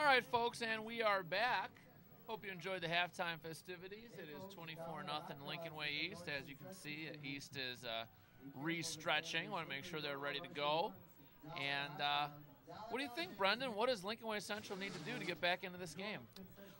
All right, folks, and we are back. Hope you enjoyed the halftime festivities. It is 24-0 Lincoln-Way East. As you can see, East is re-stretching. Want to make sure they're ready to go. And what do you think, Brendan? What does Lincoln-Way Central need to do to get back into this game?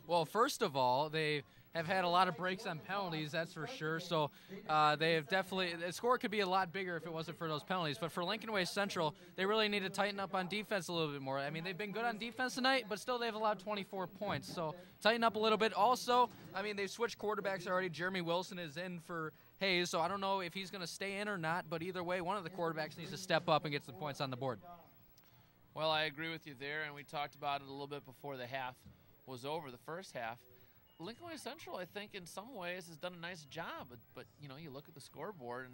Well, first of all, they have had a lot of breaks on penalties, that's for sure. So they have definitely – the score could be a lot bigger if it wasn't for those penalties. But for Lincoln-Way Central, they really need to tighten up on defense a little bit more. I mean, they've been good on defense tonight, but still they've allowed 24 points. So tighten up a little bit. Also, I mean, they've switched quarterbacks already. Jeremy Wilson is in for Hayes, so I don't know if he's going to stay in or not. But either way, one of the quarterbacks needs to step up and get some points on the board. Well, I agree with you there, and we talked about it a little bit before the half was over, the first half. Lincoln-Way Central, I think, in some ways has done a nice job, but you know, you look at the scoreboard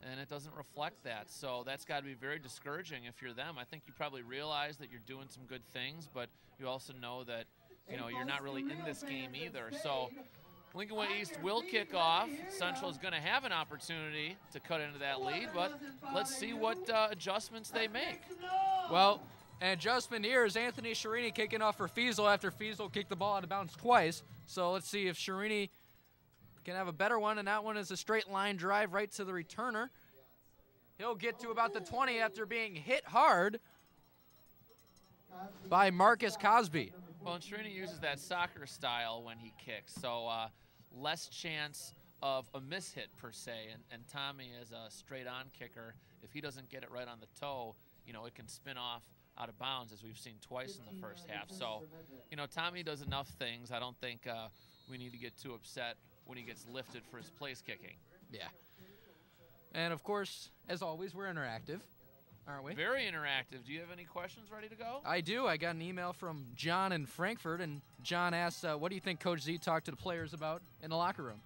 and it doesn't reflect that. So that's got to be very discouraging if you're them. I think you probably realize that you're doing some good things, but you also know that, you know, you're not really in this game either. So Lincoln-Way East will kick off. Central is going to have an opportunity to cut into that lead, but let's see what adjustments they make. Well, an adjustment here is Anthony Scherini kicking off for Fiesel after Fiesel kicked the ball out of bounds twice. So let's see if Scherini can have a better one, and that one is a straight line drive right to the returner. He'll get to about the 20 after being hit hard by Marcus Cosby. Well, and Scherini uses that soccer style when he kicks, so less chance of a mishit per se. And Tommy is a straight-on kicker. If he doesn't get it right on the toe, you know, it can spin off out of bounds, as we've seen twice in the first half. So, you know, Tommy does enough things. I don't think we need to get too upset when he gets lifted for his place kicking. Yeah. And, of course, as always, we're interactive, aren't we? Very interactive. Do you have any questions ready to go? I do. I got an email from John in Frankfurt, and John asks, what do you think Coach Z talked to the players about in the locker room?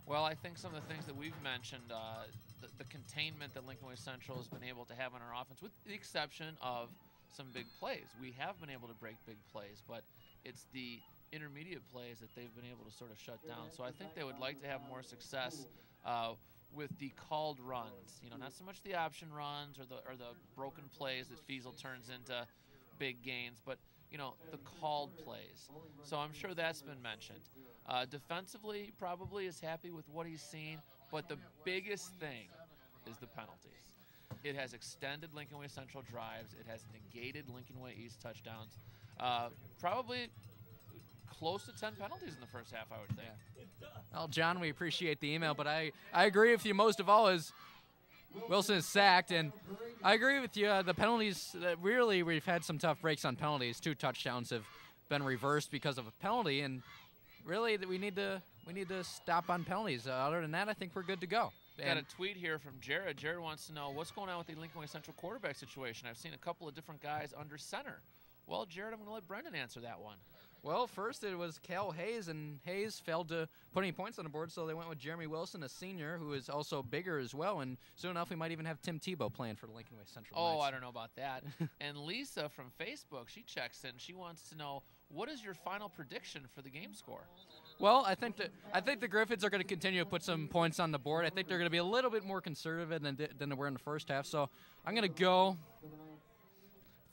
Well, I think some of the things that we've mentioned, the containment that Lincoln-Way Central has been able to have on our offense, with the exception of some big plays. We have been able to break big plays, but it's the intermediate plays that they've been able to sort of shut down. So I think they would like to have more success with the called runs. You know, not so much the option runs or the broken plays that Fiesel turns into big gains, but you know, the called plays. So I'm sure that's been mentioned. Defensively, probably is happy with what he's seen, but the biggest thing is the penalties. It has extended Lincoln-Way Central drives. It has negated Lincoln-Way East touchdowns. Probably close to 10 penalties in the first half, I would think. Yeah. Well, John, we appreciate the email, but I agree with you most of all is Wilson is sacked, and I agree with you. The penalties, really, we've had some tough breaks on penalties. 2 touchdowns have been reversed because of a penalty, and really we need to stop on penalties. Other than that, I think we're good to go. Got a tweet here from Jared. Jared wants to know what's going on with the Lincoln-Way Central quarterback situation. I've seen a couple of different guys under center. Well, Jared, I'm going to let Brendan answer that one. Well, first it was Cal Hayes, and Hayes failed to put any points on the board, so they went with Jeremy Wilson, a senior, who is also bigger as well, and soon enough we might even have Tim Tebow playing for the Lincoln-Way Central Oh, Knights. I don't know about that. And Lisa from Facebook, she checks in. She wants to know, what is your final prediction for the game score? Well, I think the Griffins are going to continue to put some points on the board. I think they're going to be a little bit more conservative than they were in the first half, so I'm going to go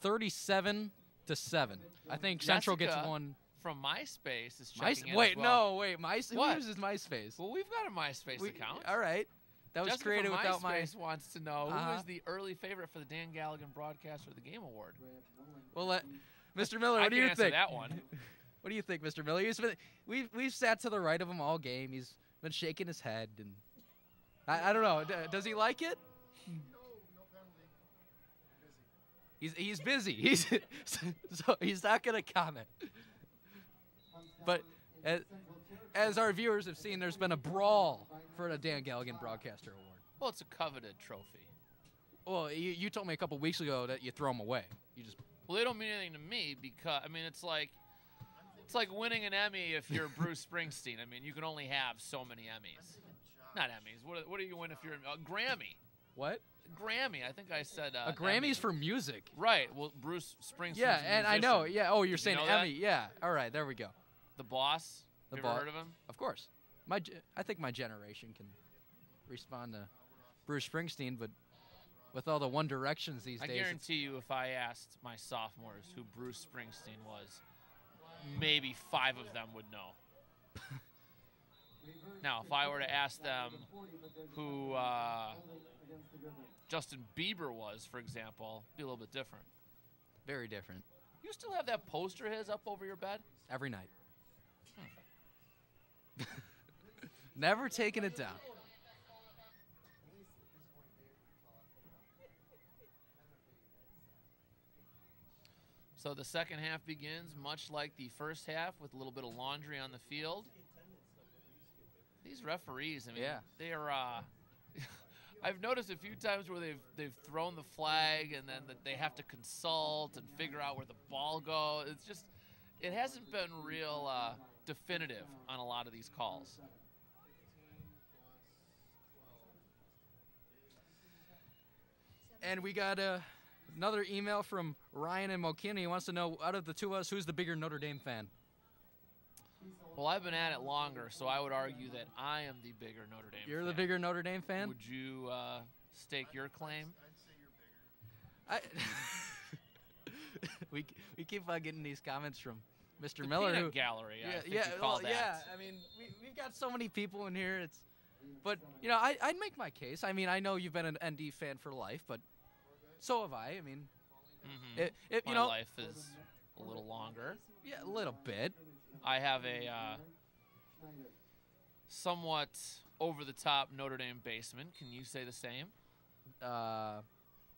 37-7. I think Central gets one. From MySpace is checking in Wait, as well. no, wait. What? Who uses MySpace? Well, we've got a MySpace account. All right. That was Jessica created from without MySpace wants to know who Uh-huh. is the early favorite for the Dan Galligan Broadcaster of the Game Award. Well, Mr. Miller, what do you I can answer think? that one. What do you think, Mr. Miller? We've sat to the right of him all game. He's been shaking his head, and I don't know. Does he like it? He's busy. So he's not going to comment. But as our viewers have seen, there's been a brawl for the Dan Galligan Broadcaster Award. Well, it's a coveted trophy. Well, you told me a couple weeks ago that you throw them away. Well, they don't mean anything to me because, I mean, it's like winning an Emmy if you're Bruce Springsteen. I mean, you can only have so many Emmys. Not Emmys. What do you win if you're a Grammy? What? Grammy. I think I said a Grammy's for music. Right. Well, Bruce Springsteen's Yeah, and I know. Yeah. Oh, you're saying know Emmy. that? Yeah. All right. There we go. The Boss. You ever heard of him? Of course. I think my generation can respond to Bruce Springsteen, but with all the One Directions these I days. guarantee you, if I asked my sophomores who Bruce Springsteen was, maybe 5 of them would know. Now, if I were to ask them who Justin Bieber was, for example, it'd be a little bit different. Very different. You still have that poster of his up over your bed? Every night. Never taking it down. So the second half begins much like the first half with a little bit of laundry on the field. These referees, I mean, they are. I've noticed a few times where they've thrown the flag and then they have to consult and figure out where the ball goes. It's just, it hasn't been real definitive on a lot of these calls. And we got another email from Ryan in Mokina. He wants to know, out of the two of us, who's the bigger Notre Dame fan? Well, I've been at it longer, so I would argue that I am the bigger Notre Dame fan. You're the bigger Notre Dame fan? Would you stake your claim? I we keep on getting these comments from Mr. The Miller. peanut gallery, I think you call that. Yeah. I mean, we've got so many people in here. But you know, I'd make my case. I mean, I know you've been an ND fan for life, but so have I. I mean, my life is a little longer. Yeah, a little bit. I have a somewhat over-the-top Notre Dame basement. Can you say the same?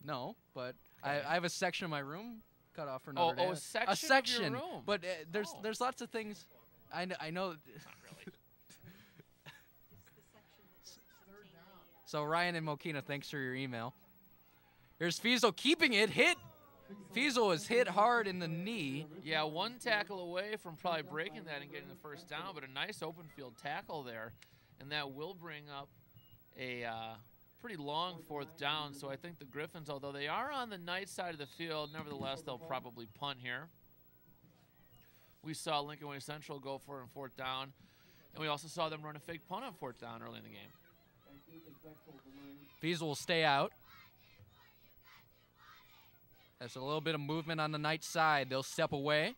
No, but okay. I have a section of my room cut off for Notre Dame. A section of your room. But there's lots of things. I know. Not really. So Ryan and Mokina, thanks for your email. Here's Fiesel keeping it hit. Fiesel was hit hard in the knee. Yeah, one tackle away from probably breaking that and getting the first down, but a nice open field tackle there, and that will bring up a pretty long 4th down. So I think the Griffins, although they are on the night side of the field, nevertheless they'll probably punt here. We saw Lincoln-Way Central go for it on 4th down, and we also saw them run a fake punt on 4th down early in the game. Fiesel will stay out. There's a little bit of movement on the night side. They'll step away.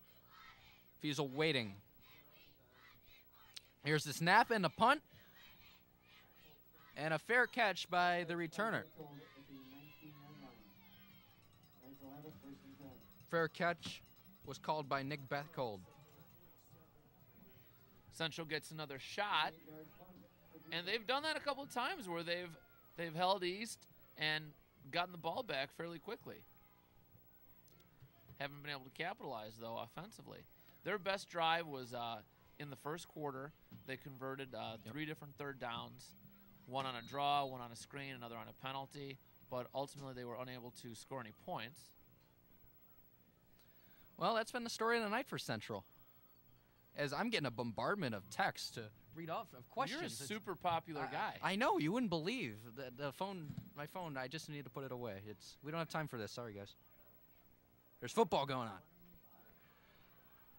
Fiesel waiting. Here's the snap and the punt. And a fair catch by the returner. Fair catch was called by Nick Betcold. Central gets another shot. And they've done that a couple of times where they've held East and gotten the ball back fairly quickly. Haven't been able to capitalize, though, offensively. Their best drive was in the first quarter. They converted 3 different 3rd downs, one on a draw, one on a screen, another on a penalty, but ultimately they were unable to score any points. Well, that's been the story of the night for Central, as I'm getting a bombardment of texts to read off of questions. You're a super popular guy. I know. You wouldn't believe. My phone, I just need to put it away. We don't have time for this. Sorry, guys. There's football going on.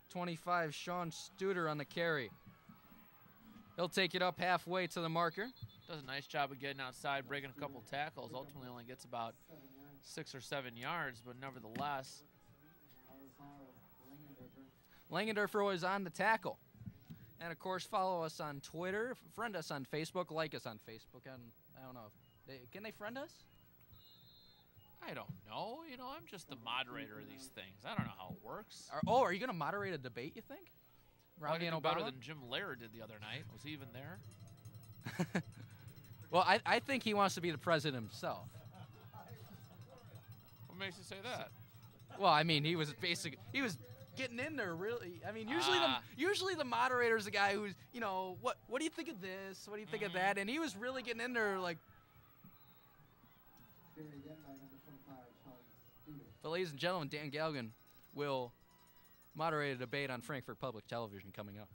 25, Sean Studer on the carry. He'll take it up halfway to the marker. Does a nice job of getting outside, breaking a couple tackles. Ultimately only gets about 6 or 7 yards, but nevertheless. Langendorfer was on the tackle. And, of course, follow us on Twitter. Friend us on Facebook. Like us on Facebook. And I don't know. Can they friend us? I don't know. You know, I'm just the moderator of these things. I don't know how it works. Are you going to moderate a debate, you think? Romney and Obama? Better than Jim Lehrer did the other night. Was he even there? Well, I think he wants to be the president himself. What makes you say that? Well, I mean, he was getting in there, really. I mean, usually the moderator's the guy who's, you know, what do you think of this? What do you think of that? And he was really getting in there, like. But ladies and gentlemen, Dan Galgan will moderate a debate on Frankfurt Public Television coming up.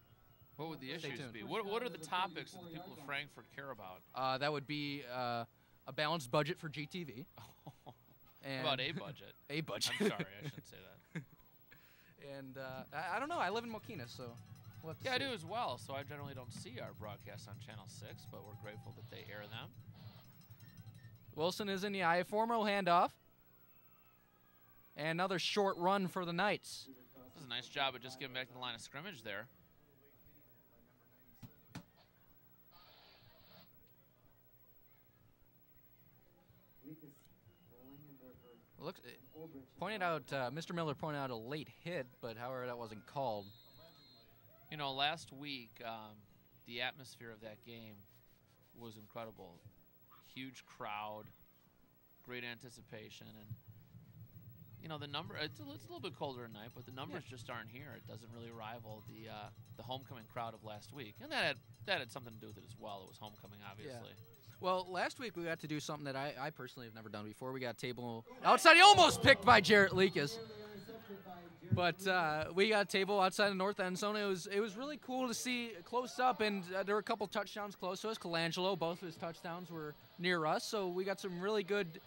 What would the issues be? What are the topics that the people of Frankfurt care about? That would be a balanced budget for GTV. And about a budget? A budget. I'm sorry, I shouldn't say that. And I don't know. I live in Mokina, so. Yeah, I do as well. So I generally don't see our broadcasts on Channel 6, but we're grateful that they air them. Wilson is in the eye. Formal handoff. And another short run for the Knights. This is a nice job of just getting back to the line of scrimmage there. Looks pointed out. Mr. Miller pointed out a late hit, but however that wasn't called. You know, last week the atmosphere of that game was incredible. Huge crowd, great anticipation, and you know the number. It's a little bit colder at night, but the numbers just aren't here. It doesn't really rival the homecoming crowd of last week, and that had something to do with it as well. It was homecoming, obviously. Yeah. Well, last week we got to do something that I personally have never done before. We got table outside. He almost picked by Jarrett Leakus. But we got a table outside the north end zone. It was really cool to see close up, and there were a couple touchdowns close to us. Colangelo, both of his touchdowns were near us, so we got some really good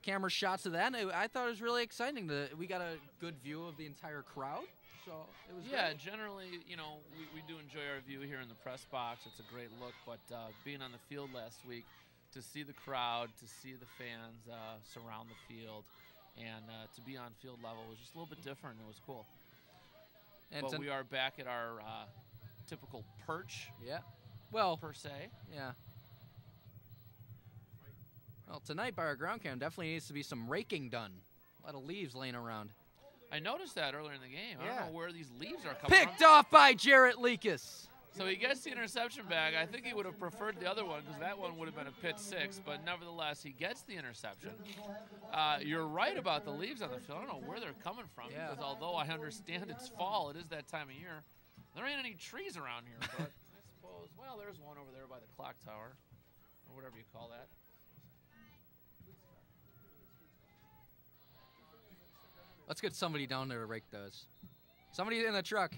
camera shots of that. And I thought it was really exciting. We got a good view of the entire crowd. So it was great. Generally, you know, we do enjoy our view here in the press box. It's a great look, but being on the field last week, to see the crowd, to see the fans surround the field, and to be on field level was just a little bit different. It was cool. And but we are back at our typical perch. Yeah. Well, per se. Yeah. Well, tonight by our ground cam definitely needs to be some raking done. A lot of leaves laying around. I noticed that earlier in the game. I don't know where these leaves are coming Picked from. off by Jarrett Leakus. So he gets the interception back. I think he would have preferred the other one because that one would have been a pick six, but nevertheless, he gets the interception. You're right about the leaves on the field. I don't know where they're coming from because although I understand it's fall, it is that time of year. There ain't any trees around here, but I suppose, well, there's one over there by the clock tower or whatever you call that. Let's get somebody down there to rake those. Somebody in the truck.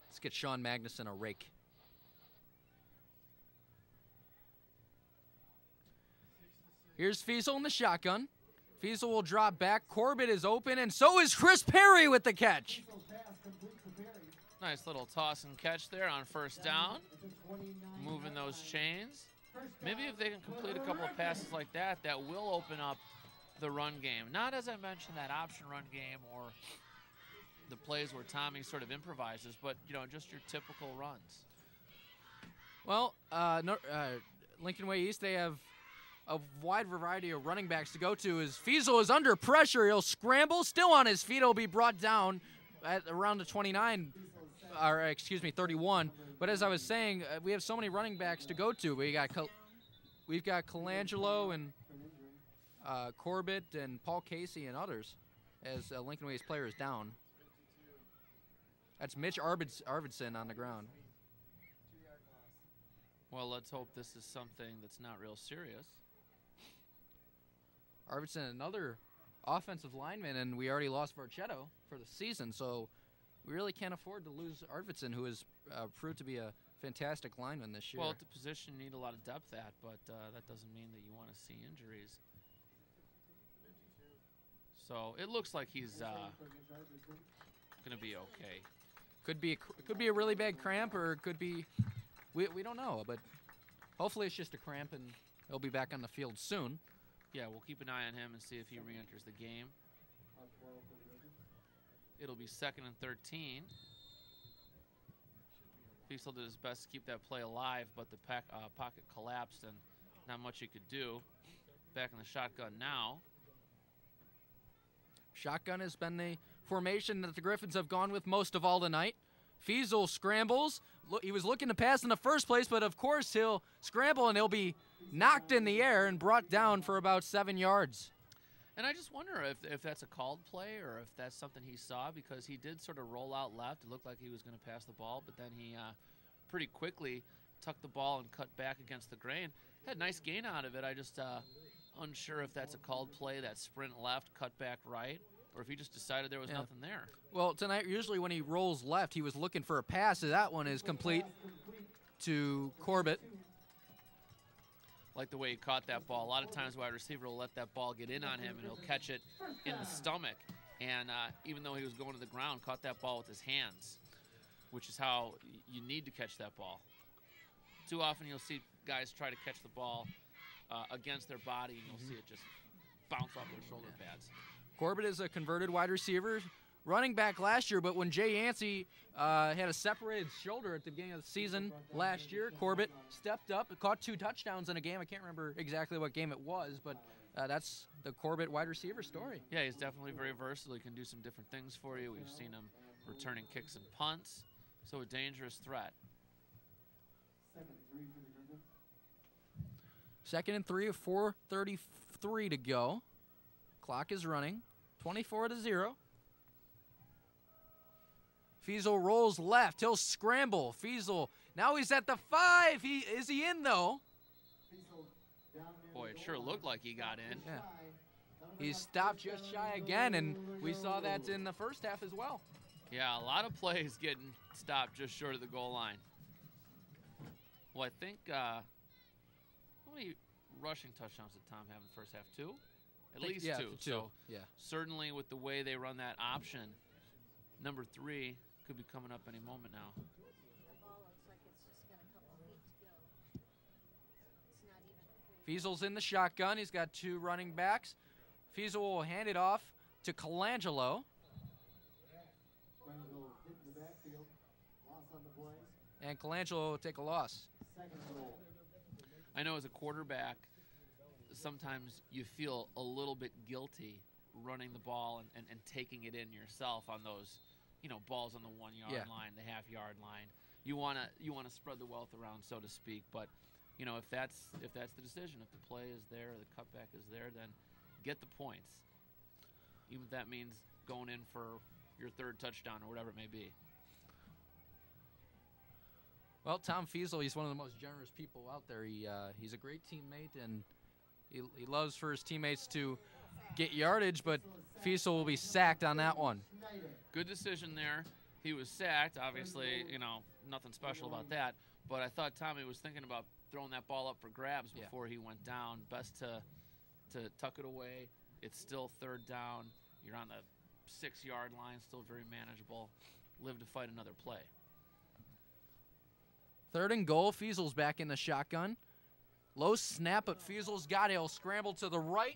Let's get Sean Magnuson a rake. Here's Fiesel in the shotgun. Fiesel will drop back. Corbett is open, and so is Chris Perry with the catch. Nice little toss and catch there on first down. Moving those chains. Maybe if they can complete a couple of passes like that, that will open up the run game. Not, as I mentioned, that option run game or the plays where Tommy sort of improvises, but, you know, just your typical runs. Well, Lincoln-Way East, they have a wide variety of running backs to go to. As Fiesel is under pressure, he'll scramble, still on his feet. He'll be brought down at around the 29, or excuse me, 31. But as I was saying, we have so many running backs to go to. We've got Colangelo and Corbett and Paul Casey and others as Lincoln-Way's player is down. That's Mitch Arvidsson on the ground. Well, let's hope this is something that's not real serious. Arvidsson, another offensive lineman, and we already lost Varchetto for the season, so we really can't afford to lose Arvidsson, who has proved to be a fantastic lineman this year. Well, at the position you need a lot of depth at, but that doesn't mean that you want to see injuries. So it looks like he's going to be okay. Could be a really bad cramp, or it could be, we don't know, but hopefully it's just a cramp and he'll be back on the field soon. Yeah, we'll keep an eye on him and see if he re-enters the game. It'll be 2nd and 13. Fiesel did his best to keep that play alive, but the pocket collapsed and not much he could do. Back in the shotgun now. Shotgun has been the formation that the Griffins have gone with most of all tonight. Fiesel scrambles. He was looking to pass in the first place, but of course he'll scramble and he'll be knocked in the air and brought down for about 7 yards. And I just wonder if that's a called play or if that's something he saw, because he did sort of roll out left. It looked like he was going to pass the ball, but then he pretty quickly tucked the ball and cut back against the grain. Had a nice gain out of it. I just unsure if that's a called play, that sprint left, cut back right, or if he just decided there was nothing there. Well, tonight, usually when he rolls left, he was looking for a pass. So that one is complete to Corbett. Like the way he caught that ball. A lot of times wide receiver will let that ball get in on him, and he'll catch it in the stomach. And even though he was going to the ground, caught that ball with his hands, which is how you need to catch that ball. Too often you'll see guys try to catch the ball against their body, and you'll see it just bounce off their shoulder pads. Corbett is a converted wide receiver, running back last year, but when Jay Yancey had a separated shoulder at the beginning of the season last year, Corbett stepped up, caught 2 touchdowns in a game. I can't remember exactly what game it was, but that's the Corbett wide receiver story. Yeah, he's definitely very versatile. He can do some different things for you. We've seen him returning kicks and punts, so a dangerous threat. 2nd and 3 of 4:33 to go. Clock is running. 24-0. Feasel rolls left. He'll scramble. Feasel. Now he's at the 5. Is he in, though? Boy, it sure looked like he got in. Yeah. He stopped just shy again, and we saw that in the first half as well. Yeah, a lot of plays getting stopped just short of the goal line. Well, I think, how many rushing touchdowns did Tom have in the first half? 2? At least 2. So yeah. Certainly with the way they run that option, number 3 could be coming up any moment now. The ball looks like it's just got a couple feet to go. It's not even a full. Fiesel's in the shotgun. He's got 2 running backs. Fiesel will hand it off to Colangelo. And Colangelo will take a loss. I know as a quarterback, sometimes you feel a little bit guilty running the ball and taking it in yourself on those, balls on the 1-yard line, the half-yard line. You wanna spread the wealth around, so to speak. But if that's the decision, if the play is there, the cutback is there, then get the points. Even if that means going in for your 3rd touchdown or whatever it may be. Well, Tom Fiesel, he's one of the most generous people out there. He's a great teammate, and he loves for his teammates to get yardage, but Fiesel will be sacked on that one. Good decision there. He was sacked. Obviously, nothing special about that. But I thought Tommy was thinking about throwing that ball up for grabs before he went down. Best to tuck it away. It's still 3rd down. You're on the 6-yard line, still very manageable. Live to fight another play. 3rd and goal. Fiesel's back in the shotgun. Low snap, but Fiesel's got it. He'll scramble to the right.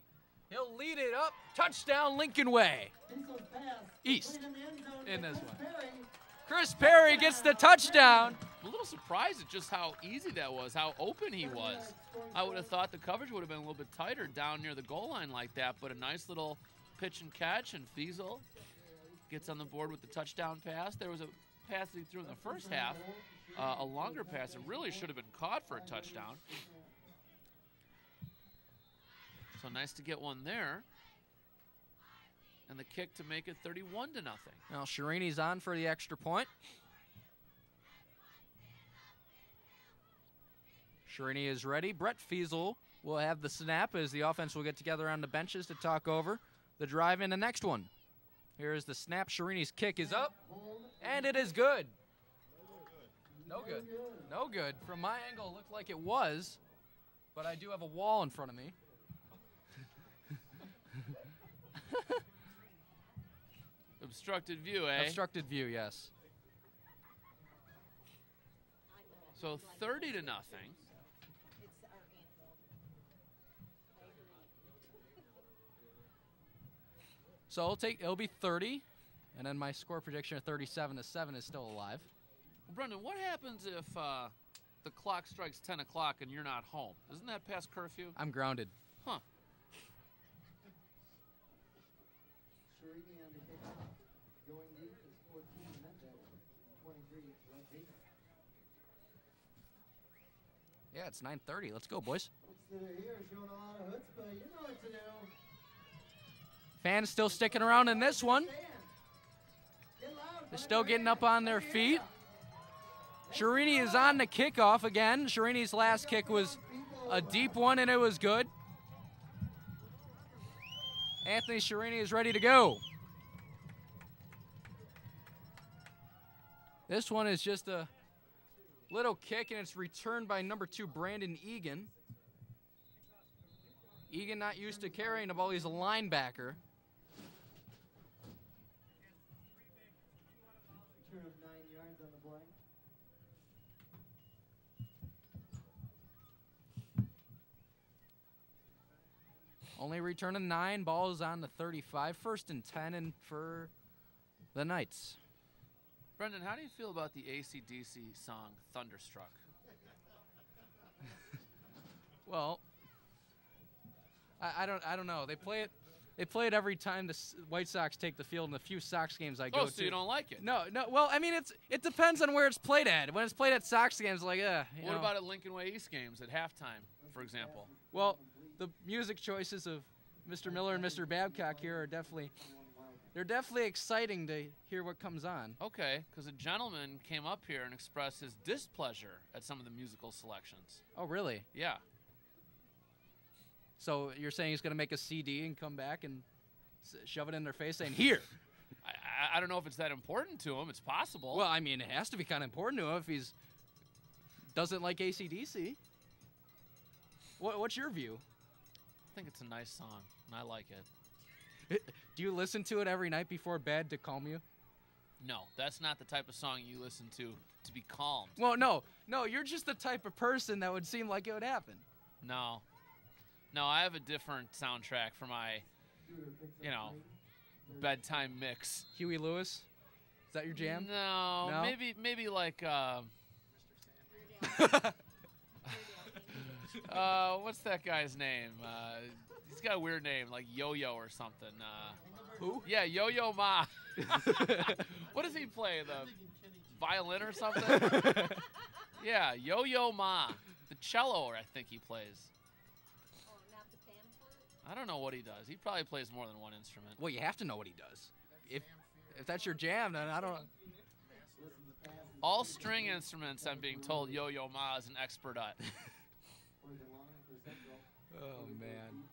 He'll lead it up. Touchdown, Lincoln-Way East in this one. Chris Perry gets the touchdown. A little surprised at just how easy that was, how open he was. I would have thought the coverage would have been a little bit tighter down near the goal line like that, but a nice little pitch and catch, and Fiesel gets on the board with the touchdown pass. There was a pass that he threw in the first half, a longer pass that really should have been caught for a touchdown. So nice to get one there. And the kick to make it 31-0. Now Sherini's on for the extra point. Sherini is ready. Brett Fiesel will have the snap as the offense will get together on the benches to talk over the drive in the next one. Here is the snap. Sherini's kick is up, and it is good. No good. No good. From my angle, it looked like it was, but I do have a wall in front of me. Obstructed view, eh? Obstructed view, yes. So 30-0. It's our angle. So it'll be 30, and then my score prediction of 37-7 is still alive. Well, Brendan, what happens if the clock strikes 10 o'clock and you're not home? Isn't that past curfew? I'm grounded. Huh. Yeah, it's 9:30. Let's go, boys. Fans still sticking around in this one. They're still getting up on their feet. Sherini is on the kickoff again. Sherini's last kick was a deep one, and it was good. Anthony Sherini is ready to go. This one is just a little kick, and it's returned by number 2, Brandon Egan. Egan not used to carrying the ball. He's a linebacker. Turn of 9 yards on the play. Only return of 9. Ball is on the 35. 1st and 10 and for the Knights. Brendan, how do you feel about the AC/DC song Thunderstruck? Well, I don't know. They play it every time the White Sox take the field in the few Sox games I go to. Oh, so you don't like it? No. Well, I mean, it depends on where it's played at. When it's played at Sox games, like, What about at Lincoln-Way East games at halftime, for example? Well, the music choices of Mr. Miller and Mr. Babcock here are definitely exciting to hear what comes on. Okay, because a gentleman came up here and expressed his displeasure at some of the musical selections. Oh, really? Yeah. So you're saying he's going to make a CD and come back and shove it in their face saying, here? I don't know if it's that important to him. It's possible. Well, I mean, it has to be kind of important to him if he's doesn't like AC/DC. What's your view? I think it's a nice song, and I like it. Do you listen to it every night before bed to calm you? No, that's not the type of song you listen to be calmed. Well, no, you're just the type of person that would seem like it would happen. No, I have a different soundtrack for my, bedtime mix. Huey Lewis? Is that your jam? No? maybe like, what's that guy's name? He's got a weird name, like Yo-Yo or something. Who? Yeah, Yo-Yo Ma. What does he play? The violin or something? Yeah, Yo-Yo Ma. The cello, I think he plays. Oh, not the pan flute? I don't know what he does. He probably plays more than one instrument. Well, you have to know what he does. If that's your jam, then I don't know. All string instruments, I'm being told Yo-Yo Ma is an expert at. Oh, man.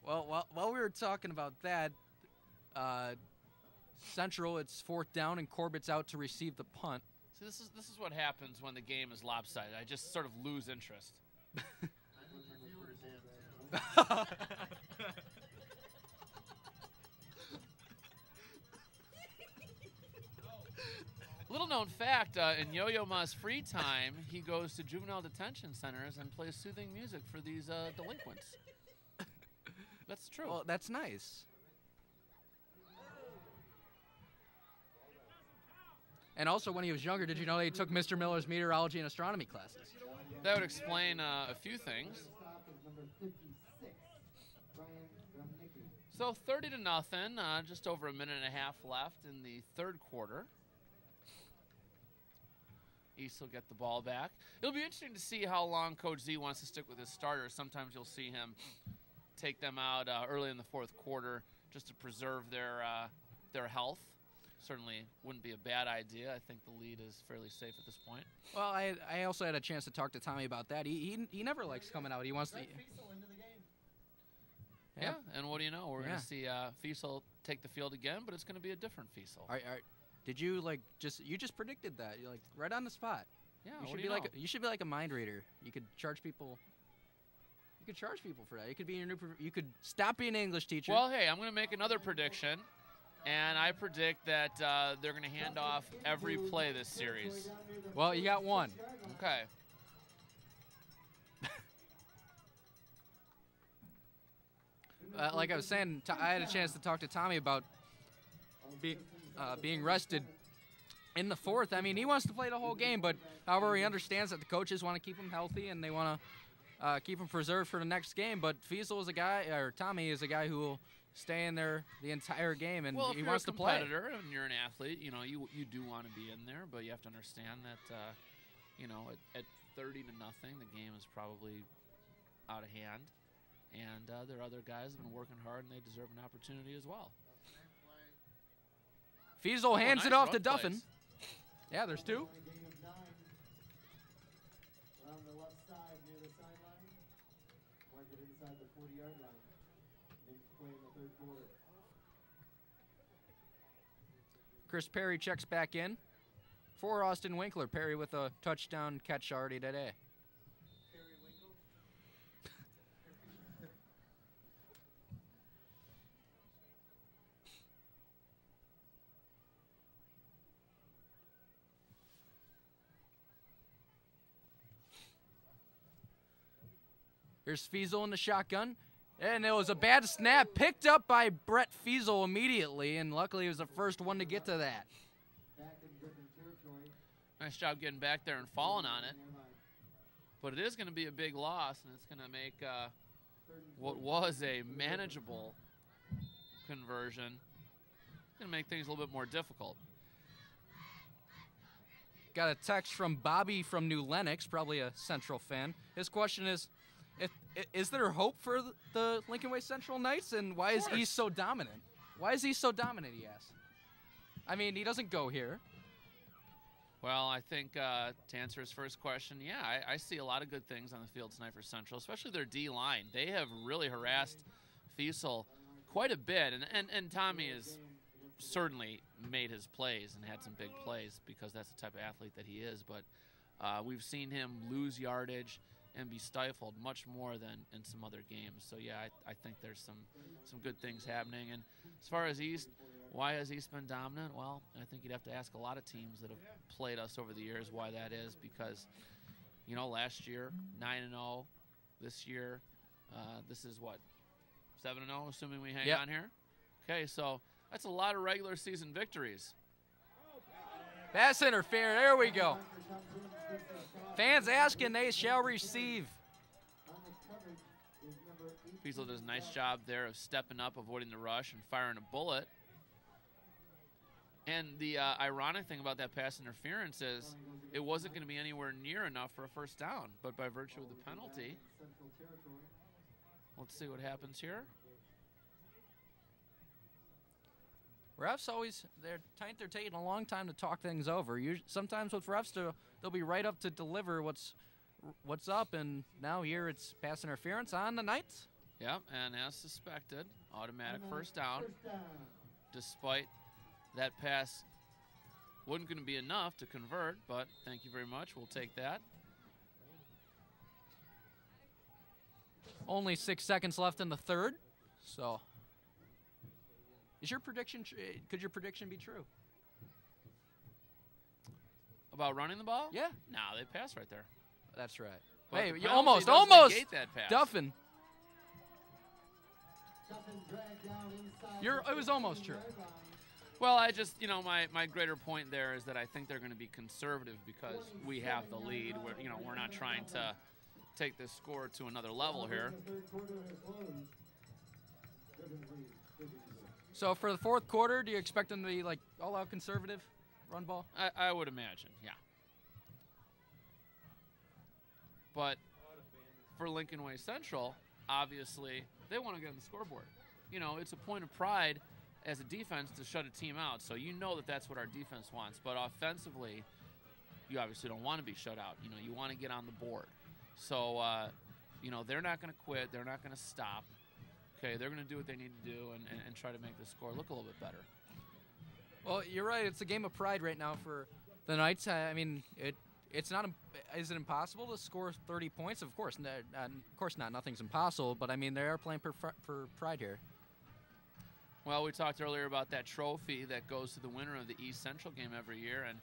Well, while we were talking about that, Central, it's 4th down, and Corbett's out to receive the punt. See, this is what happens when the game is lopsided. I just sort of lose interest. Little known fact, in Yo-Yo Ma's free time, he goes to juvenile detention centers and plays soothing music for these delinquents. That's true. Well, that's nice. And also, when he was younger, did you know that he took Mr. Miller's meteorology and astronomy classes? That would explain a few things. So 30-0, just over a minute and a half left in the third quarter. East will get the ball back. It'll be interesting to see how long Coach Z wants to stick with his starters. Sometimes you'll see him take them out early in the fourth quarter just to preserve their health. Certainly wouldn't be a bad idea. I think the lead is fairly safe at this point. Well, I also had a chance to talk to Tommy about that. He never likes coming out. He wants to. Yeah, and what do you know? We're going to see Fiesel take the field again, but it's going to be a different Fiesel. Did you just predicted that? You're like right on the spot. Yeah, you should be like a mind reader. You could charge people. You could charge people for that. It could be your new. You could stop being an English teacher. Well, hey, I'm going to make another prediction, and I predict that they're going to hand off every play this series. Well, you got one. Okay. Like I was saying, I had a chance to talk to Tommy about being rested in the fourth. I mean, he wants to play the whole game, but however, he understands that the coaches want to keep him healthy and they want to keep him preserved for the next game. But Fiesel is a guy, or Tommy is a guy who will stay in there the entire game, and he wants to play. Well, if you're a competitor and you're an athlete, you do want to be in there, but you have to understand that, at 30-0, the game is probably out of hand. And there are other guys that have been working hard, and they deserve an opportunity as well. Fiesel hands it off to Duffin. Plays. Yeah, there's two. Chris Perry checks back in for Austin Winkler. Perry with a touchdown catch already today. Here's Fiesel in the shotgun, And it was a bad snap picked up by Brett Fiesel immediately, and luckily he was the first one to get to that. Nice job getting back there and falling on it. But it is going to be a big loss, and it's going to make what was a manageable conversion going to make things a little bit more difficult. Got a text from Bobby from New Lenox, probably a Central fan. His question is there hope for the Lincoln-Way Central Knights, and why is East so dominant? Why is East so dominant, he asks. I mean, he doesn't go here. Well, I think to answer his first question, yeah, I see a lot of good things on the field tonight for Central, especially their D-line. They have really harassed Fiesel quite a bit, and Tommy has certainly made his plays and had some big plays because that's the type of athlete that he is, but we've seen him lose yardage and be stifled much more than in some other games. So, yeah, I think there's some good things happening. And as far as East, why has East been dominant? Well, I think you'd have to ask a lot of teams that have played us over the years why that is, because, you know, last year, 9-0. This year, this is what, 7-0, assuming we hang on here? Okay, so that's a lot of regular season victories. Pass interference, there we go. Fans asking, they shall receive. Fiesel does a nice job there of stepping up, avoiding the rush, and firing a bullet. And the ironic thing about that pass interference is it wasn't going to be anywhere near enough for a first down, but by virtue of the penalty, let's see what happens here. Refs always, they're taking a long time to talk things over. Sometimes with refs, they'll be right up to deliver what's up, and now here it's pass interference on the Knights. Yep, and as suspected, automatic first down, despite that pass wasn't going to be enough to convert, but thank you very much. We'll take that. Only 6 seconds left in the third, so... Is your prediction? Could your prediction be true? About running the ball? Yeah. No, they passed right there. That's right. But hey, the you penalty almost does negate that pass. Duffin. It was almost true. Well, I just, you know, my greater point there is that I think they're going to be conservative because we have the lead. We're not trying to take this score to another level here. So for the fourth quarter, do you expect them to be like all-out conservative run ball? I would imagine, yeah. But for Lincoln-Way Central, obviously, they want to get on the scoreboard. You know, it's a point of pride as a defense to shut a team out. So you know that that's what our defense wants. But offensively, you obviously don't want to be shut out. You know, you want to get on the board. So, you know, they're not going to quit. They're not going to stop. Okay, they're going to do what they need to do and try to make the score look a little bit better. Well, you're right. It's a game of pride right now for the Knights. I mean, it's not. Is it impossible to score 30 points? Of course not. Nothing's impossible. But I mean, they are playing for pride here. Well, we talked earlier about that trophy that goes to the winner of the East Central game every year, and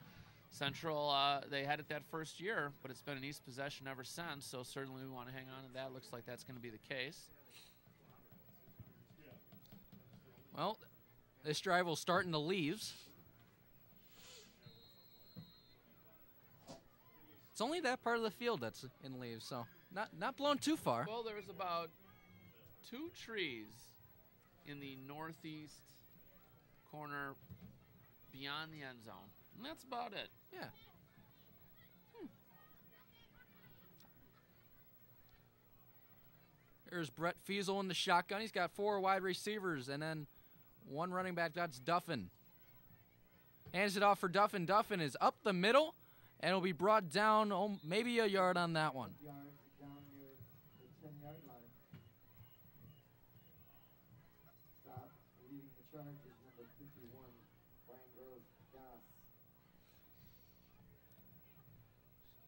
Central they had it that first year, but it's been an East possession ever since. So certainly we want to hang on to that. Looks like that's going to be the case. Well, this drive will start in the leaves. It's only that part of the field that's in leaves, so not blown too far. Well, there's about 2 trees in the northeast corner beyond the end zone, and that's about it. Yeah. There's Brett Fiesel in the shotgun. He's got 4 wide receivers, and then 1 running back. That's Duffin. Hands it off for Duffin. Duffin is up the middle, and it'll be brought down maybe a yard on that one.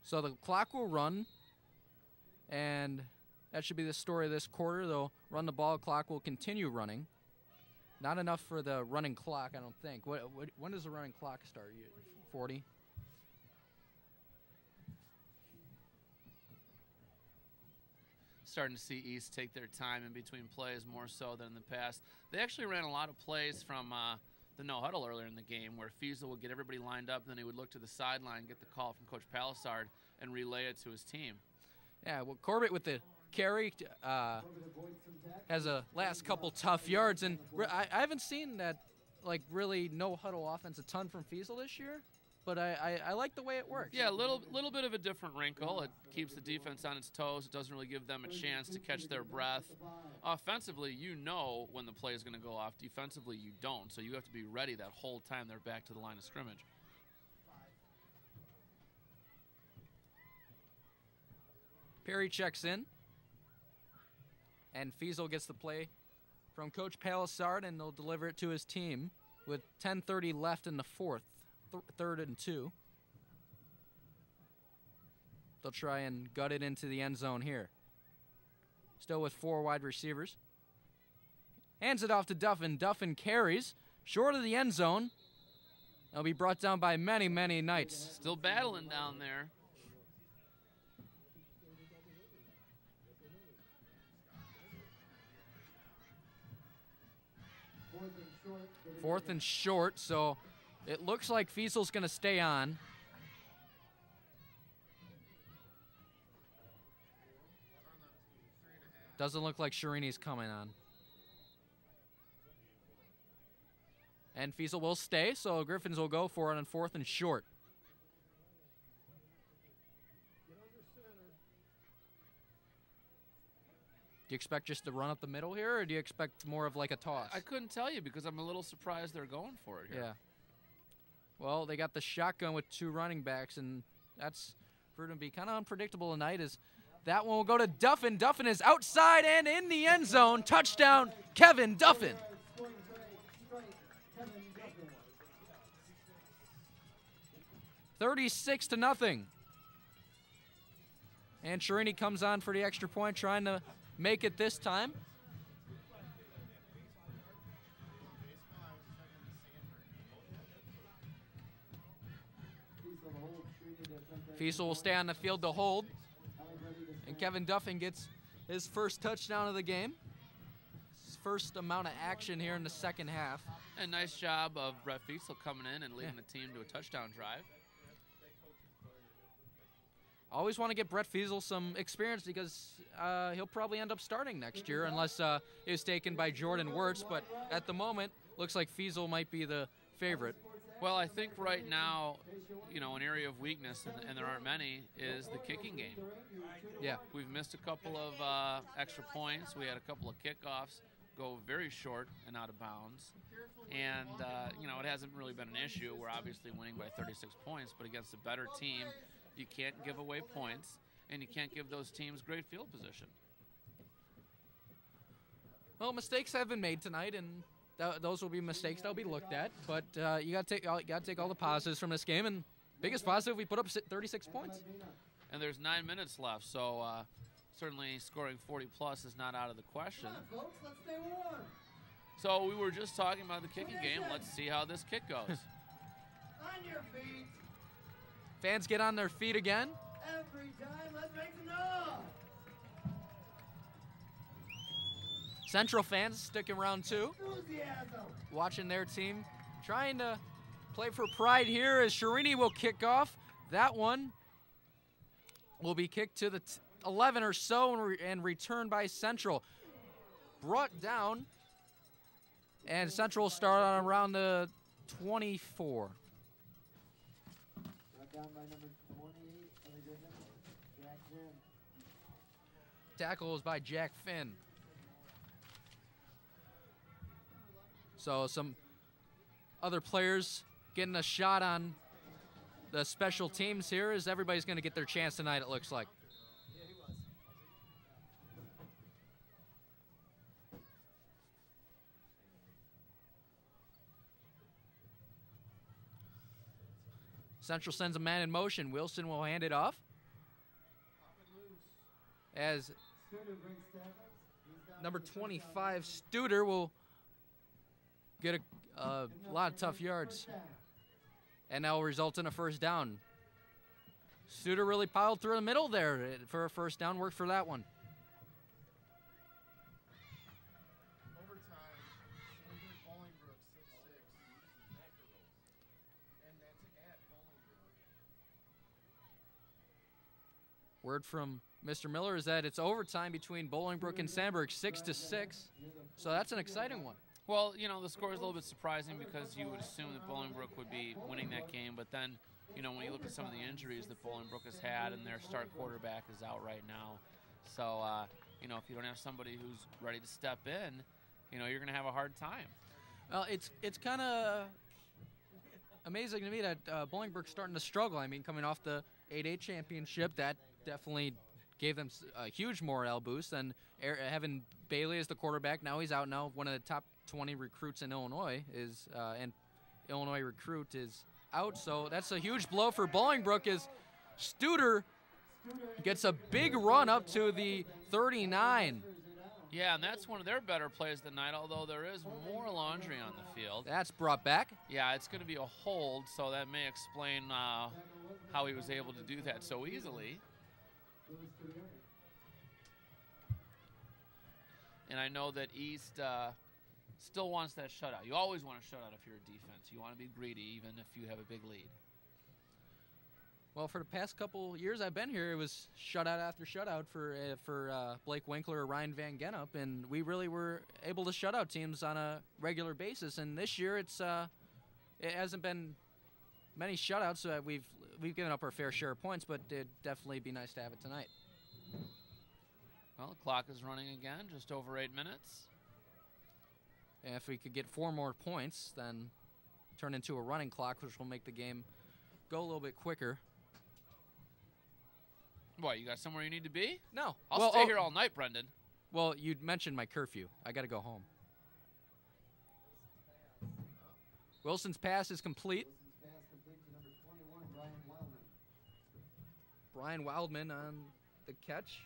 So the clock will run, and that should be the story of this quarter. They'll run the ball. Clock will continue running. Not enough for the running clock, I don't think. When does the running clock start? 40? starting to see East take their time in between plays more so than in the past. They actually ran a lot of plays from the no-huddle earlier in the game where Fiesel would get everybody lined up, and then he would look to the sideline, get the call from Coach Palisard, and relay it to his team. Yeah, well, Corbett with the carry has a last couple tough yards, and I haven't seen that, like, really no-huddle offense a ton from Fiesel this year. But I like the way it works. Yeah, a little bit of a different wrinkle. It keeps the defense on its toes. It doesn't really give them a chance to catch their breath. Offensively, you know when the play is going to go off. Defensively, you don't. So you have to be ready that whole time they're back to the line of scrimmage. Perry checks in. And Fiesel gets the play from Coach Palisard, and they'll deliver it to his team with 10:30 left in the fourth. 3rd and 2. They'll try and gut it into the end zone here. Still with 4 wide receivers. Hands it off to Duffin. Duffin carries short of the end zone. They'll be brought down by many, many Knights. Still battling down there. Fourth and short, so it looks like Fiesel's going to stay on. Doesn't look like Sharini's coming on. And Fiesel will stay, so Griffins will go for it on 4th and short. Do you expect just to run up the middle here, or do you expect more of like a toss? I couldn't tell you because I'm a little surprised they're going for it here. Yeah. Well, they got the shotgun with 2 running backs, and that's proven to be kind of unpredictable tonight. As that one will go to Duffin. Duffin is outside and in the end zone. Touchdown, Kevin Duffin. 36-0. And Sharini comes on for the extra point, trying to make it this time. Fiesel will stay on the field to hold. And Kevin Duffin gets his first touchdown of the game. His first amount of action here in the second half. A nice job of Brett Fiesel coming in and leading the team to a touchdown drive. Always want to get Brett Fiesel some experience because he'll probably end up starting next year unless he was taken by Jordan Wirtz. But at the moment, looks like Fiesel might be the favorite. Well, I think right now, you know, an area of weakness, and there aren't many, is the kicking game. Yeah. We've missed a couple of extra points. We had a couple of kickoffs go very short and out of bounds. And, you know, it hasn't really been an issue. We're obviously winning by 36 points, but against a better team, you can't give away points, and you can't give those teams great field position. Well, mistakes have been made tonight, and those will be mistakes that'll be looked at. But you got to take all the positives from this game, and biggest positive, we put up 36 points. And there's 9 minutes left, so certainly scoring 40-plus is not out of the question. Come on, folks, let's stay warm. So we were just talking about the kicking game. Let's see how this kick goes. On your feet. Fans get on their feet again. Every time, let's make some noise. Central fans sticking around too, Enthusiasm. watching their team, trying to play for pride here as Sharini will kick off. That one will be kicked to the 11 or so and returned by Central. Brought down, and Central will start on around the 24. Brought down by number 28 of the Griffins, Jack Finn. Tackle is by Jack Finn. So some other players getting a shot on the special teams here as everybody's going to get their chance tonight, it looks like. Central sends a man in motion. Wilson will hand it off. As number 25, Studer, will get a lot of tough yards. And that will result in a first down. Studer really piled through the middle there for a first down. Worked for that one. Word from Mr. Miller is that it's overtime between Bolingbrook and Sandburg, 6-6. So that's an exciting one. Well, you know, the score is a little bit surprising because you would assume that Bolingbrook would be winning that game, but then, you know, when you look at some of the injuries that Bolingbrook has had, and their start quarterback is out right now. So, you know, if you don't have somebody who's ready to step in, you know, you're going to have a hard time. Well, it's kind of amazing to me that Bolingbrook's starting to struggle. I mean, coming off the 8A championship, that definitely gave them a huge morale boost. And having Bailey as the quarterback, now he's out now. One of the top 20 recruits in Illinois is, and Illinois recruit is out. So that's a huge blow for Bolingbrook as Studer gets a big run up to the 39. Yeah, and that's one of their better plays tonight, although there is more laundry on the field. That's brought back. Yeah, it's going to be a hold, so that may explain how he was able to do that so easily. And I know that East still wants that shutout. You always want a shutout if you're a defense. You want to be greedy even if you have a big lead. Well, for the past couple years I've been here, it was shutout after shutout for Blake Winkler or Ryan Van Genup, and we really were able to shut out teams on a regular basis. And this year it hasn't been many shutouts, so we've given up our fair share of points, but it'd definitely be nice to have it tonight. Well, the clock is running again, just over 8 minutes. And if we could get 4 more points, then turn into a running clock, which will make the game go a little bit quicker. What, you got somewhere you need to be? No. I'll stay here all night, Brendan. Well, you mentioned my curfew. I got to go home. Wilson's pass is complete. Brian Wildman on the catch.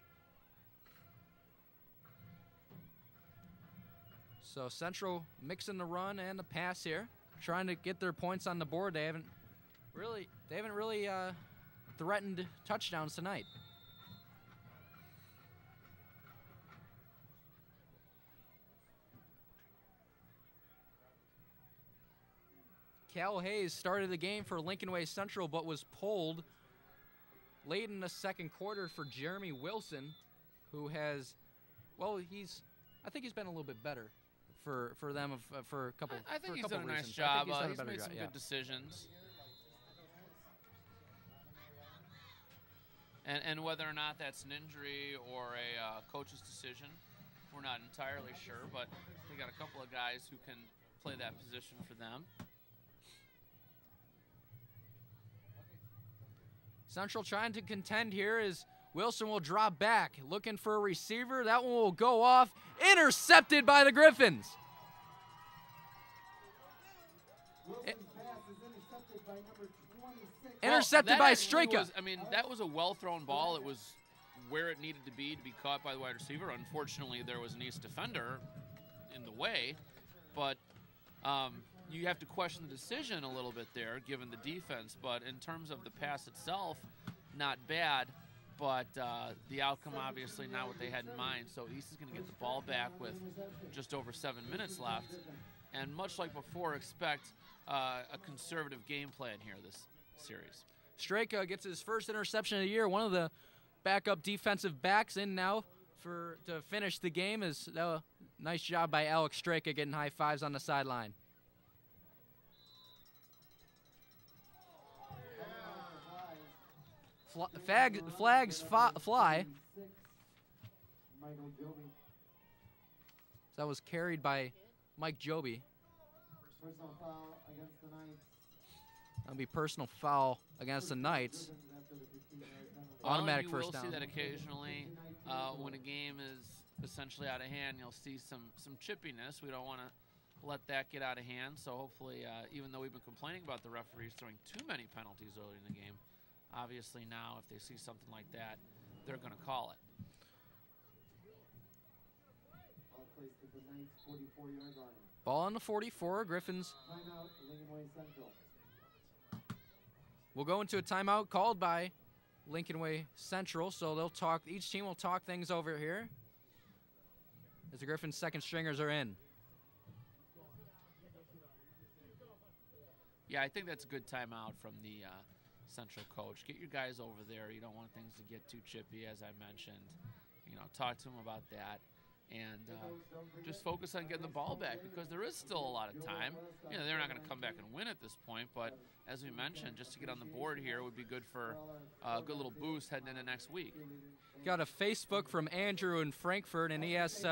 So Central mixing the run and the pass here, trying to get their points on the board. They haven't really threatened touchdowns tonight. Cal Hayes started the game for Lincoln-Way Central, but was pulled late in the second quarter for Jeremy Wilson, who has, well, I think he's been a little bit better for them for a couple. I think he's couple done a nice reasons. job. He's He's made some good decisions. And whether or not that's an injury or a coach's decision, we're not entirely sure. But they got a couple of guys who can play that position for them. Central trying to contend here as Wilson will drop back, looking for a receiver. That one will go off, intercepted by the Griffins. Intercepted by Straka. I mean, that was a well-thrown ball. It was where it needed to be caught by the wide receiver. Unfortunately, there was an East defender in the way, but you have to question the decision a little bit there, given the defense. But in terms of the pass itself, not bad. But the outcome, obviously, not what they had in mind. So East is going to get the ball back with just over 7 minutes left. And much like before, expect a conservative game plan here this series. Straka gets his first interception of the year. One of the backup defensive backs in now to finish the game. Is nice job by Alex Straka getting high fives on the sideline. Flags fly. That was carried by Mike Joby. Personal foul against the Knights. That'll be personal foul against the Knights. Automatic first down. You will see that occasionally when a game is essentially out of hand. You'll see some chippiness. We don't want to let that get out of hand. So hopefully, even though we've been complaining about the referees throwing too many penalties early in the game, obviously now if they see something like that, they're going to call it. Ball on the 44, Griffins. Timeout, Lincoln-Way Central. We'll go into a timeout called by Lincoln-Way Central, so they'll talk. Each team will talk things over here as the Griffins' second stringers are in. Yeah, I think that's a good timeout from the Central coach. Get your guys over there. You don't want things to get too chippy, as I mentioned. You know, talk to them about that. And just focus on getting the ball back, because there is still a lot of time. You know, they're not going to come back and win at this point, but as we mentioned, just to get on the board here would be good for a good little boost heading into next week. Got a Facebook from Andrew in Frankfurt, and he asks,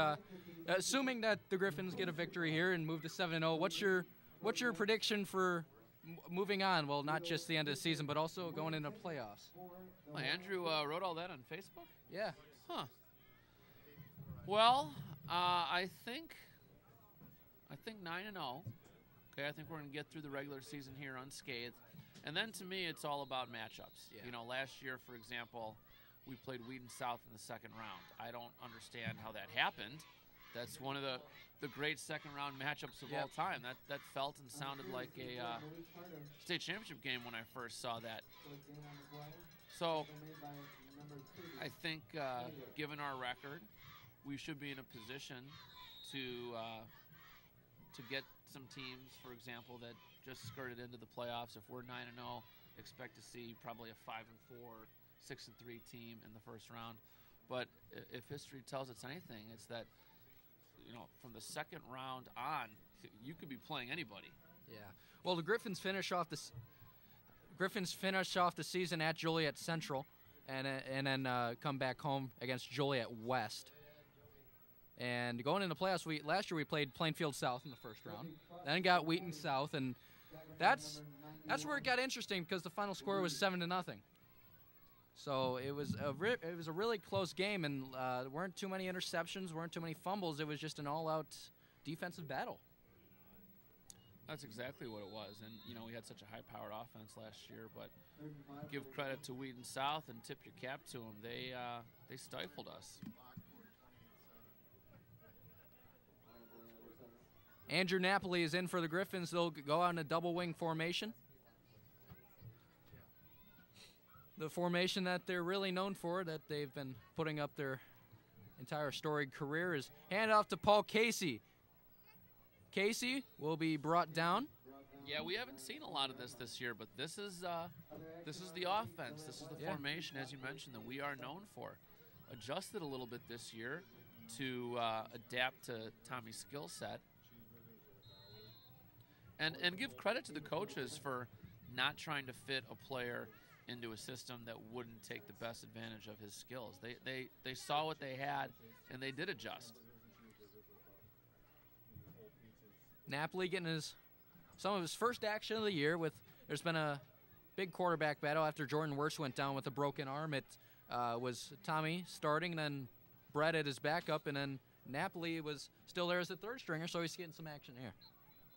assuming that the Griffins get a victory here and move to 7-0, what's your prediction for moving on? Well, not just the end of the season, but also going into playoffs. Well, Andrew wrote all that on Facebook? Yeah. Huh. Well, I think 9-0. Okay, I think we're going to get through the regular season here unscathed. And then to me, it's all about matchups. Yeah. You know, last year, for example, we played Wheaton South in the second round. I don't understand how that happened. That's one of the great second-round matchups of all time. That felt and sounded like a state championship game when I first saw that. So I think, given our record, we should be in a position to get some teams, for example, that just skirted into the playoffs. If we're 9-0, expect to see probably a 5-4, 6-3 team in the first round. But if history tells us anything, it's that, you know, from the second round on, you could be playing anybody. Yeah. Well, the Griffins finish off the season at Joliet Central, and then come back home against Joliet West. And going into playoffs, last year we played Plainfield South in the first round, then got Wheaton South, and that's where it got interesting, because the final score was 7-0. So it was a really close game, and there weren't too many interceptions, weren't too many fumbles. It was just an all-out defensive battle. That's exactly what it was. And, you know, we had such a high-powered offense last year, but give credit to Wheaton South and tip your cap to them. They stifled us. Andrew Napoli is in for the Griffins. They'll go out in a double wing formation. The formation that they're really known for, that they've been putting up their entire storied career, is hand off to Paul Casey. Casey will be brought down. Yeah, we haven't seen a lot of this year, but this is the offense. This is the formation, as you mentioned, that we are known for. Adjusted a little bit this year to adapt to Tommy's skill set. And give credit to the coaches for not trying to fit a player into a system that wouldn't take the best advantage of his skills. They saw what they had, and they did adjust. Napoli getting some of his first action of the year. There's been a big quarterback battle after Jordan Wirtz went down with a broken arm. It was Tommy starting, and then Brett at his backup, and then Napoli was still there as the third stringer, so he's getting some action here.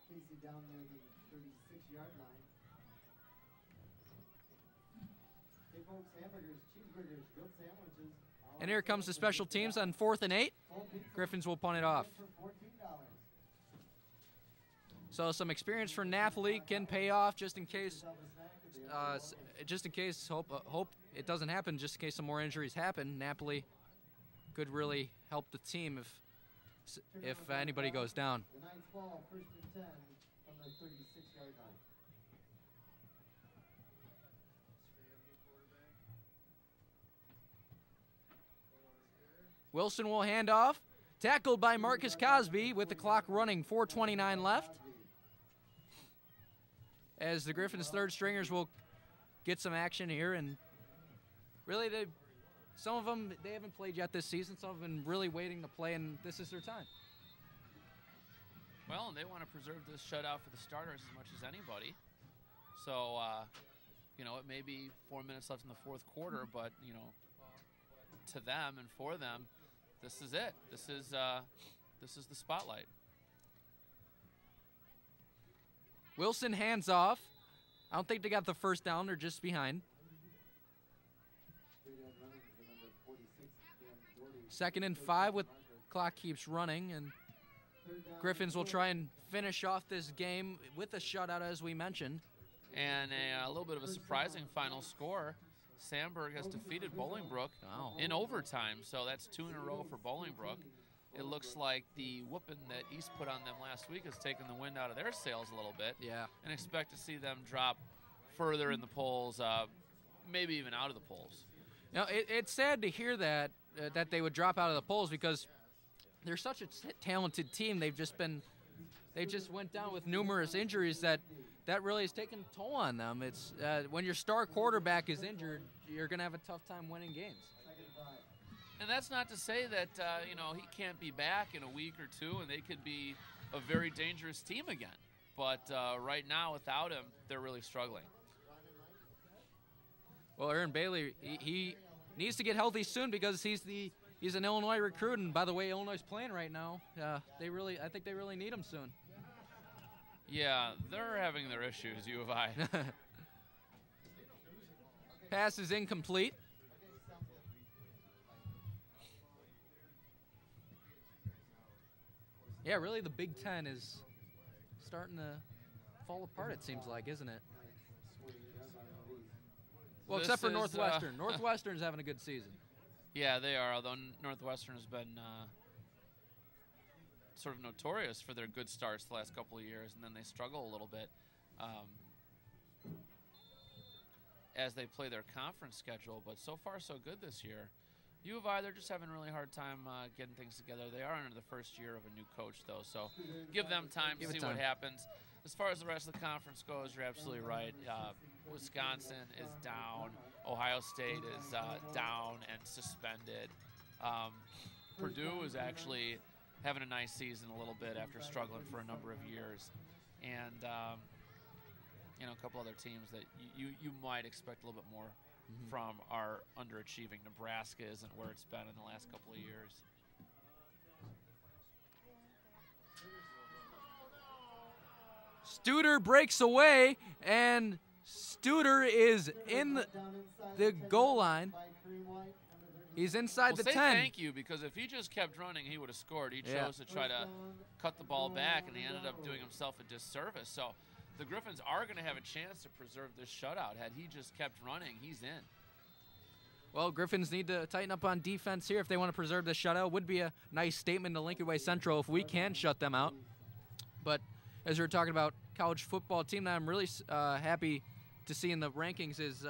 Casey down near the 36-yard line. Hey folks, hamburgers, cheeseburgers, grilled sandwiches. And here comes the special teams on 4th and 8. Griffins will punt it off. So some experience for Napoli can pay off, just in case. Hope it doesn't happen. Just in case some more injuries happen, Napoli could really help the team if anybody goes down. The ninth ball, 1st and 10 from the 36-yard line. Wilson will hand off. Tackled by Marcus Cosby with the clock running, 4:29 left. As the Griffins' third stringers will get some action here, and really some of them, they haven't played yet this season. Some have been really waiting to play, and this is their time. Well, and they want to preserve this shutout for the starters as much as anybody. So, you know, it may be 4 minutes left in the fourth quarter, but, you know, to them and for them, this is it. This is the spotlight. Wilson hands off. I don't think they got the first down. They're just behind. 2nd and 5 with clock keeps running, and Griffins will try and finish off this game with a shutout, as we mentioned. And a little bit of a surprising final score. Sandburg has defeated Bolingbrook in overtime, so that's 2 in a row for Bolingbrook. It looks like the whooping that East put on them last week has taken the wind out of their sails a little bit. Yeah. And expect to see them drop further in the polls, maybe even out of the polls. Now, it's sad to hear that that they would drop out of the polls because they're such a talented team. They just went down with numerous injuries that really has taken a toll on them. It's when your star quarterback is injured, you're going to have a tough time winning games. And that's not to say that he can't be back in a week or two, and they could be a very dangerous team again. But right now, without him, they're really struggling. Well, Aaron Bailey, he needs to get healthy soon because he's an Illinois recruit, and by the way, Illinois is playing right now. I think they really need him soon. Yeah, they're having their issues, U of I. Pass is incomplete. Yeah, really the Big Ten is starting to fall apart, it seems like, isn't it? Well, This except for is, Northwestern. Northwestern's having a good season. Yeah, they are, although Northwestern has been sort of notorious for their good starts the last couple of years, and then they struggle a little bit as they play their conference schedule. But so far, so good this year. U of I, they're just having a really hard time getting things together. They are under the first year of a new coach, though, so give them time to see what happens. As far as the rest of the conference goes, you're absolutely right. Wisconsin is down. Ohio State is down and suspended. Purdue is actually having a nice season a little bit after struggling for a number of years. And, a couple other teams that you might expect a little bit more from are underachieving. Nebraska isn't where it's been in the last couple of years. Studer breaks away, and Studer is in the goal line. He's inside the 10. Thank you, because if he just kept running, he would have scored. He chose to try to cut the ball back, and he ended up doing himself a disservice. So the Griffins are going to have a chance to preserve this shutout. Had he just kept running, he's in. Well, Griffins need to tighten up on defense here if they want to preserve this shutout. Would be a nice statement to Lincoln-Way Central if we can shut them out. But as we were talking about college football team that I'm really happy to see in the rankings is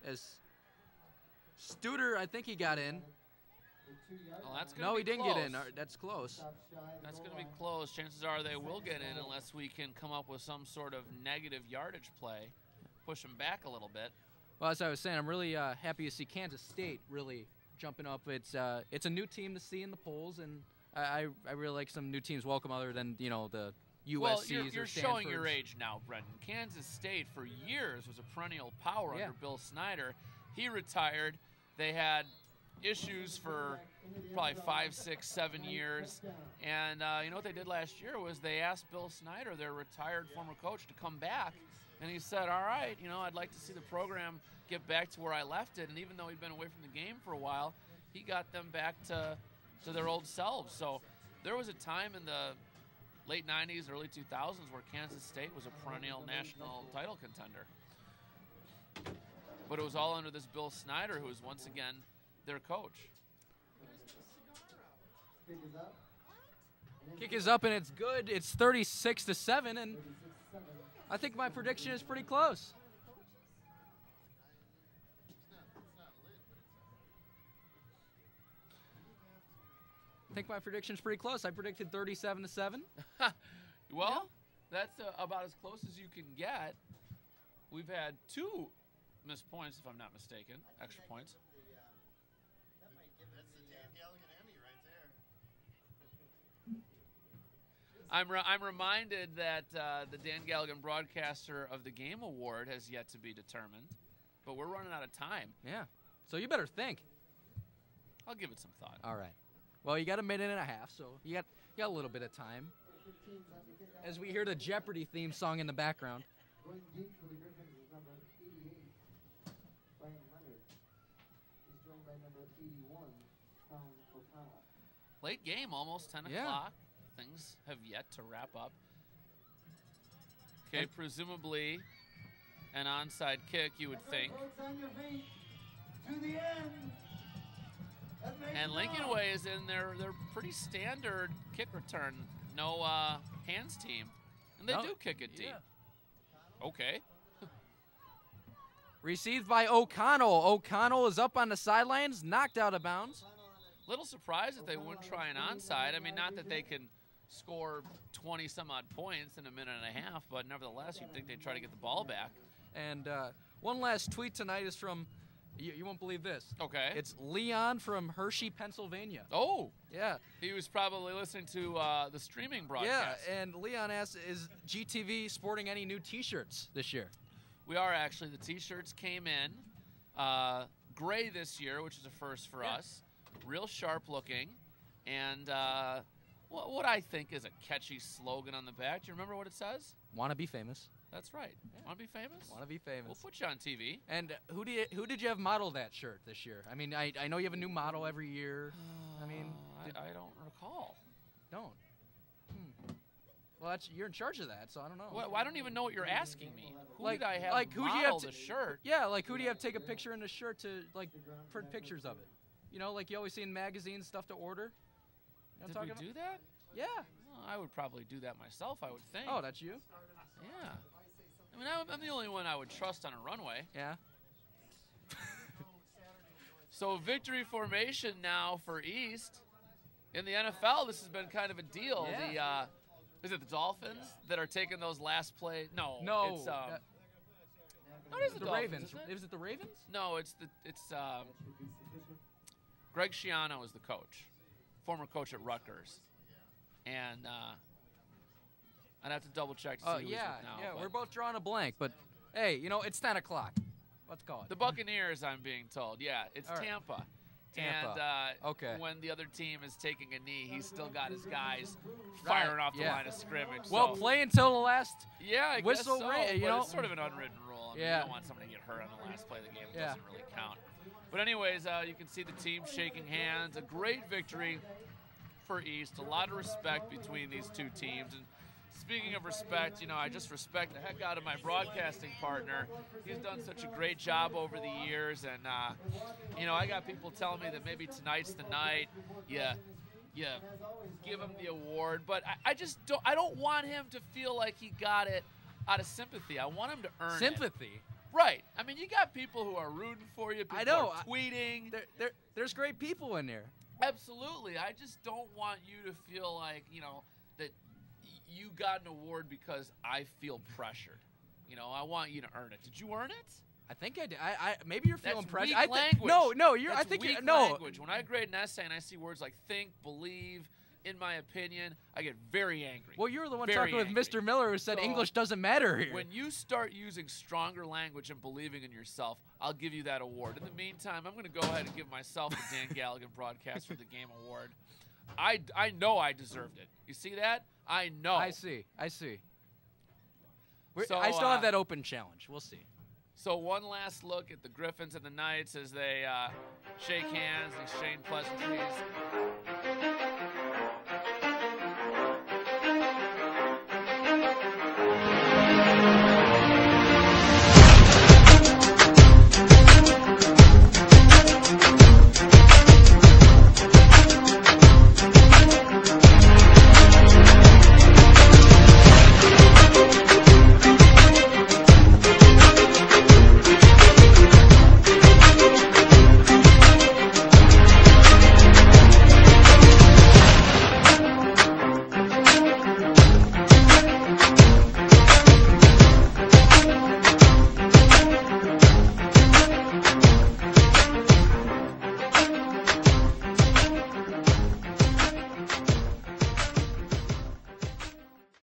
as Studer, I think he got in. Well, that's no, he didn't close. get in. That's close. That's going to be close. Chances are they will get in unless we can come up with some sort of negative yardage play, push them back a little bit. Well, as I was saying, I'm really happy to see Kansas State really jumping up. It's a new team to see in the polls, and I really like some new teams welcome other than the USC's well, or you're showing your age now, Brendan. Kansas State for years was a perennial power under Bill Snyder. He retired. They had issues for probably 5, 6, 7 years. And you know what they did last year was they asked Bill Snyder, their retired former coach, to come back. And he said, all right, I'd like to see the program get back to where I left it. And even though he'd been away from the game for a while, he got them back to their old selves. So there was a time in the late 90s, early 2000s where Kansas State was a perennial national title contender. But it was all under this Bill Snyder, who was once again their coach. Kick is up, and it's good. It's 36-7, and I think my prediction is pretty close. I think my prediction is pretty close. I predicted 37-7. Well, that's about as close as you can get. We've had 2 missed points, if I'm not mistaken, extra points. That's the Dan Galligan Emmy right there. I'm reminded that the Dan Galligan Broadcaster of the Game Award has yet to be determined, but we're running out of time. Yeah, so you better think. I'll give it some thought. All right. Well, you got a minute and a half, so you got a little bit of time. As we hear the Jeopardy theme song in the background. Going deep for the Griffins is number 88, Brian Leonard. He's joined by number 81, Tom O'Connell. Late game, almost 10 o'clock. Things have yet to wrap up. Okay, presumably an onside kick, you would think. On your feet to the end. And Lincoln-Way is in their pretty standard kick return. No hands team. And they do kick it deep. Yeah. Okay. Received by O'Connell. O'Connell is up on the sidelines, knocked out of bounds. Little surprised that they wouldn't try an onside. I mean, not that they can score 20-some-odd points in a minute and a half, but nevertheless, you'd think they'd try to get the ball back. And one last tweet tonight is from, you won't believe this. Okay. It's Leon from Hershey, Pennsylvania. Oh. Yeah. He was probably listening to the streaming broadcast. Yeah, and Leon asked, is GTV sporting any new T-shirts this year? We are actually. The T-shirts came in. Gray this year, which is a first for us. Real sharp looking. And what I think is a catchy slogan on the back. Do you remember what it says? Want to be famous. That's right. Want to be famous? Want to be famous. We'll put you on TV. And who did you have model that shirt this year? I mean, I know you have a new model every year. I mean, I don't recall. Don't. Well, you're in charge of that, so I don't know. Well, I don't even know what you're asking me. Who Like- did I have like, who do you model have the shirt? Yeah, like who do you have take a picture in the shirt to like print pictures of it? You know, like you always see in magazines stuff to order. You know Did what we I'm talking do that? about? Yeah. Well, I would probably do that myself, I would think. Oh, that's you? Yeah. I mean, I'm the only one I would trust on a runway. Yeah. So victory formation now for East. In the NFL, this has been kind of a deal. Yeah. Is it the Dolphins that are taking those last play? No. No. It's, no, it is the the Dolphins, Ravens. isn't it? Is it the Ravens? No, it's Greg Schiano is the coach, former coach at Rutgers, and I'd have to double check to see who he's with now. Yeah, but we're both drawing a blank, but hey, you know, it's 10 o'clock. Let's call it. the Buccaneers, I'm being told. Yeah, it's All right. Tampa. Tampa. And Okay. when the other team is taking a knee, he's still got his guys firing off the yeah. line of scrimmage. Well, so, play until the last. yeah, I whistle guess so, ring, you but know. it's sort of an unwritten rule. I mean, Yeah. you don't want someone to get hurt on the last play of the game. It Yeah. doesn't really count. But anyways, you can see the team shaking hands. A great victory for East. A lot of respect between these two teams. And speaking of respect, you know, I just respect the heck out of my broadcasting partner. He's done such a great job over the years. And, you know, I got people telling me that maybe tonight's the night. Yeah. Give him the award. But I just don't want him to feel like he got it out of sympathy. I want him to earn it. Sympathy. Right. I mean, you got people who are rooting for you. People I know. are tweeting. There's great people in there. Absolutely. I just don't want you to feel like, you know, that you got an award because I feel pressured. You know, I want you to earn it. Did you earn it? I think I did. Maybe you're feeling That's pressured. weak language. No, you're. That's I think weak you're. No. language. When I grade an essay and I see words like think, believe, in my opinion, I get very angry. Well, you were the one Very talking angry. with Mr. Miller who said So, English doesn't matter here. When you start using stronger language and believing in yourself, I'll give you that award. In the meantime, I'm going to go ahead and give myself the Dan Galligan Broadcaster of the Game award. I know I deserved it. You see that? I know. I see. So, I still have that open challenge. We'll see. So one last look at the Griffins and the Knights as they shake hands, exchange pleasantries.